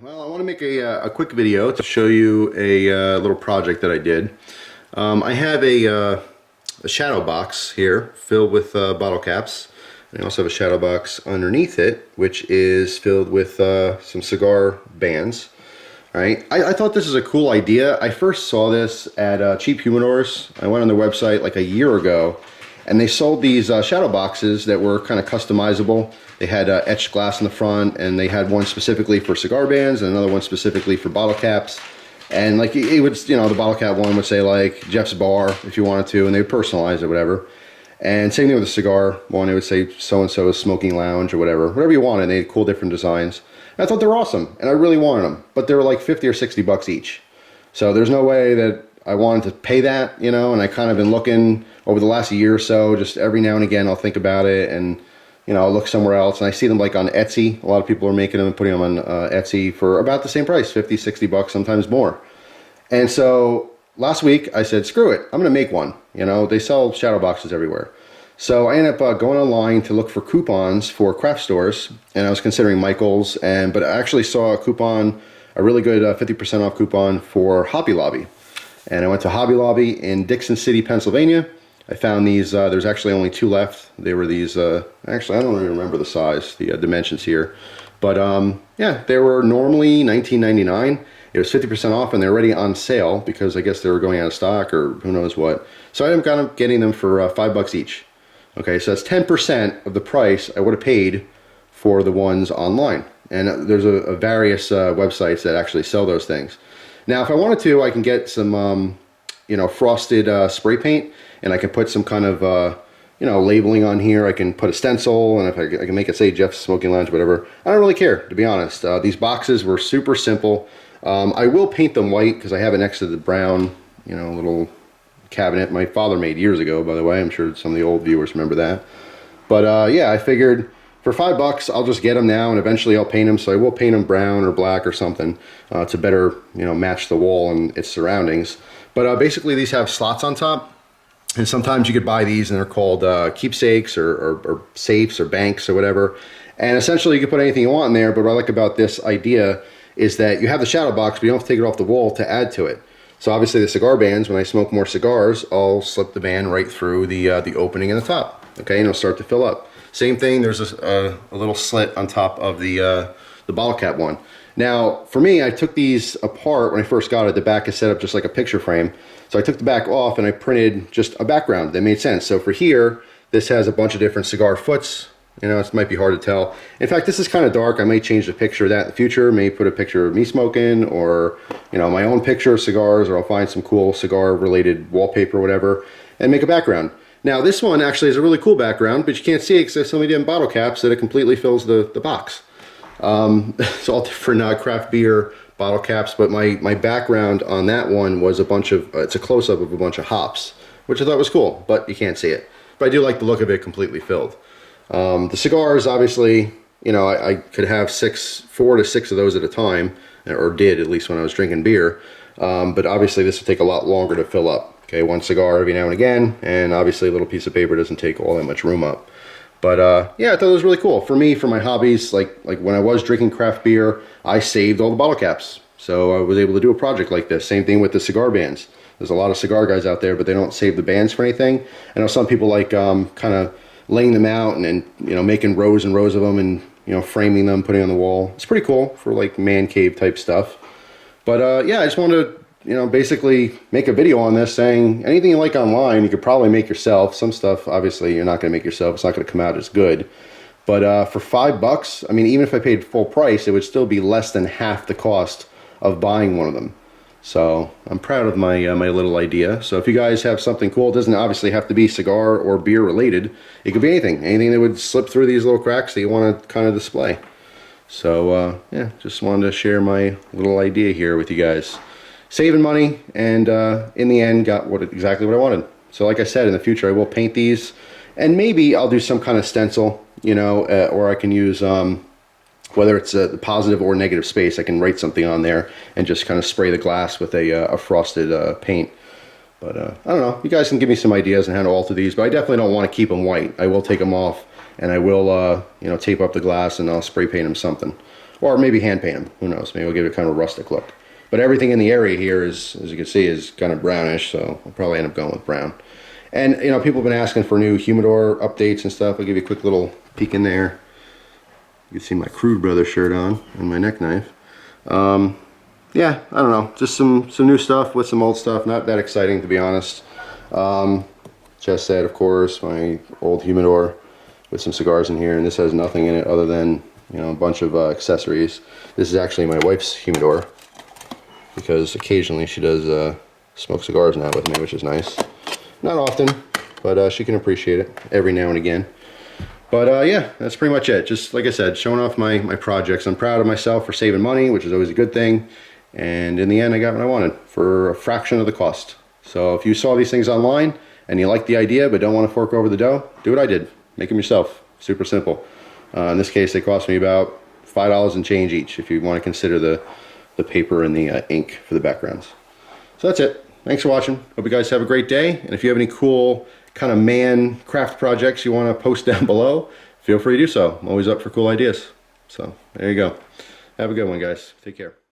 Well, I want to make a quick video to show you a little project that I did. I have a shadow box here filled with bottle caps. And I also have a shadow box underneath it, which is filled with some cigar bands. All right, I thought this was a cool idea. I first saw this at Cheap Humidors. I went on their website like a year ago, and they sold these shadow boxes that were kind of customizable. They had etched glass in the front, and they had one specifically for cigar bands and another one specifically for bottle caps. And like it would, you know, the bottle cap one would say like Jeff's Bar if you wanted to, and they would personalize it, whatever. And same thing with the cigar one, it would say so-and-so's smoking lounge or whatever you wanted. They had cool different designs. And I thought they were awesome, and I really wanted them, but they were like 50 or 60 bucks each. So there's no way that I wanted to pay that, you know, and I kind of been looking over the last year or so, just every now and again I'll think about it and, you know, I'll look somewhere else, and I see them like on Etsy. A lot of people are making them and putting them on Etsy for about the same price, 50, 60 bucks, sometimes more. And so last week I said, screw it, I'm gonna make one. You know, they sell shadow boxes everywhere. So I ended up going online to look for coupons for craft stores, and I was considering Michael's, but I actually saw a coupon, a really good 50% off coupon for Hobby Lobby. And I went to Hobby Lobby in Dixon City, Pennsylvania. I found these, there's actually only 2 left. They were these, actually I don't even remember the size, the dimensions here. But yeah, they were normally $19.99. It was 50% off, and they're already on sale because I guess they were going out of stock or who knows what. So I ended up getting them for $5 each. Okay, so that's 10% of the price I would have paid for the ones online. And there's a various websites that actually sell those things. Now, if I wanted to, I can get some, you know, frosted spray paint, and I can put some kind of, you know, labeling on here. I can put a stencil, and if I can make it say Jeff's Smoking Lounge, whatever. I don't really care, to be honest. These boxes were super simple. I will paint them white because I have it next to the brown, you know, little cabinet my father made years ago, by the way. I'm sure some of the old viewers remember that. But yeah, I figured for $5 I'll just get them now, and eventually I'll paint them. So I will paint them brown or black or something to better, you know, match the wall and its surroundings. But basically these have slots on top, and sometimes you could buy these and they're called keepsakes or safes or banks or whatever. And essentially you can put anything you want in there. But what I like about this idea is that you have the shadow box, but you don't have to take it off the wall to add to it. So obviously the cigar bands, when I smoke more cigars, I'll slip the band right through the opening in the top, okay, and it'll start to fill up. Same thing, there's a little slit on top of the bottle cap one. Now, for me, I took these apart when I first got it. The back is set up just like a picture frame. So I took the back off and I printed just a background that made sense. So for here, this has a bunch of different cigar foots. You know, it might be hard to tell. In fact, this is kind of dark. I may change the picture of that in the future. May put a picture of me smoking, or, you know, my own picture of cigars, or I'll find some cool cigar-related wallpaper or whatever, and make a background. Now, this one actually is a really cool background, but you can't see it because there's so many different bottle caps that it completely fills the box. It's all different craft beer bottle caps, but my background on that one was a bunch of, it's a close-up of a bunch of hops, which I thought was cool, but you can't see it. But I do like the look of it completely filled. The cigars, obviously, you know, I could have 4 to 6 of those at a time, or did at least when I was drinking beer. But obviously this would take a lot longer to fill up. Okay, 1 cigar every now and again, and obviously a little piece of paper doesn't take all that much room up. But yeah, I thought it was really cool. For me, for my hobbies, like when I was drinking craft beer, I saved all the bottle caps. So I was able to do a project like this. Same thing with the cigar bands. There's a lot of cigar guys out there, but they don't save the bands for anything. I know some people like kind of laying them out and you know, making rows and rows of them and, you know, framing them, putting on the wall. It's pretty cool for like man cave type stuff. But yeah, I just wanted to, you know, basically make a video on this saying anything you like online, you could probably make yourself. Some stuff, obviously, you're not going to make yourself. It's not going to come out as good. But for $5, I mean, even if I paid full price, it would still be less than half the cost of buying one of them. So I'm proud of my my little idea. So if you guys have something cool, it doesn't obviously have to be cigar or beer related. It could be anything that would slip through these little cracks that you want to kind of display. So yeah, just wanted to share my little idea here with you guys. Saving money, and in the end got exactly what I wanted. So like I said, in the future I will paint these, and maybe I'll do some kind of stencil, you know, or I can use whether it's a positive or negative space, I can write something on there and just kind of spray the glass with a frosted paint. But I don't know, you guys can give me some ideas on how to alter these, but I definitely don't want to keep them white. I will take them off, and I will you know, tape up the glass, and I'll spray paint them something. Or maybe hand paint them. Who knows? Maybe we'll give it kind of a rustic look. But everything in the area here is, as you can see, is kind of brownish, so I'll probably end up going with brown. And, you know, people have been asking for new humidor updates and stuff. I'll give you a quick little peek in there. You can see my Crude Brothers shirt on and my neck knife. Yeah, I don't know. Just some new stuff with some old stuff. Not that exciting, to be honest. Just said, of course, my old humidor with some cigars in here. And this has nothing in it other than, you know, a bunch of accessories. This is actually my wife's humidor, because occasionally she does smoke cigars now with me, which is nice. Not often, but she can appreciate it every now and again. But yeah, that's pretty much it. Just like I said, showing off my projects. I'm proud of myself for saving money, which is always a good thing. And in the end, I got what I wanted for a fraction of the cost. So if you saw these things online and you like the idea but don't want to fork over the dough, do what I did. Make them yourself. Super simple. In this case, they cost me about $5 and change each, if you want to consider the paper and the ink for the backgrounds. So that's it. Thanks for watching. Hope you guys have a great day. And if you have any cool kind of man craft projects you want to post down below, feel free to do so. I'm always up for cool ideas. So there you go. Have a good one, guys. Take care.